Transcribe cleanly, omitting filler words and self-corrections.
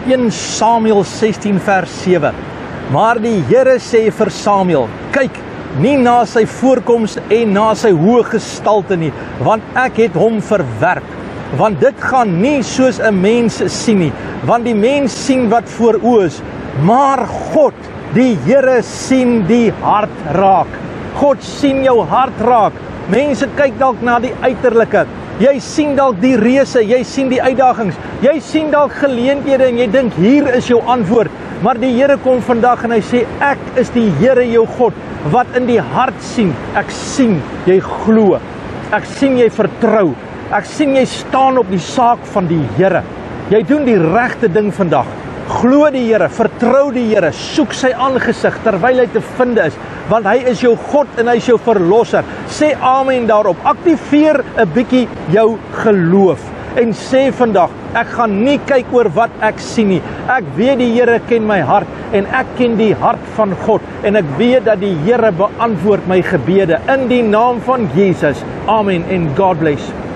1 Samuel 16 vers 7. Maar die Here sê vir Samuel, kyk, nie na sy voorkoms en na sy hoë gestalte nie, want ek het hom verwerp. Want dit gaan nie soos 'n mens sien nie, want die mens sien wat voor oë is, maar God, die Here sien die hart raak. God sien jou hart raak. Mense kyk dalk na die uiterlike. Jy sien dalk die reëse, jy sien die uitdagings, jy sien dalk geleenthede en jy dink hier is jou antwoord. Maar die Here kom vandag en hy sê, ek is die Here jou God, wat in die hart sien. Ek sien jy glo. Ek sien jy vertrou. Ek sien jy staan op die saak van die Here. Jy doen die regte ding vandag. Glo die Here, vertrou die Here, soek sy aangesig terwyl hy te vind is, want hy is jou God en hy is jou verlosser. Sê amen daarop. Aktiveer 'n bietjie jou geloof en sê vandag, ek gaan nie kyk oor wat ek sien nie. Ek weet die Here ken my hart en ek ken die hart van God en ek weet dat die Here beantwoord my gebede in die naam van Jesus. Amen en God bless.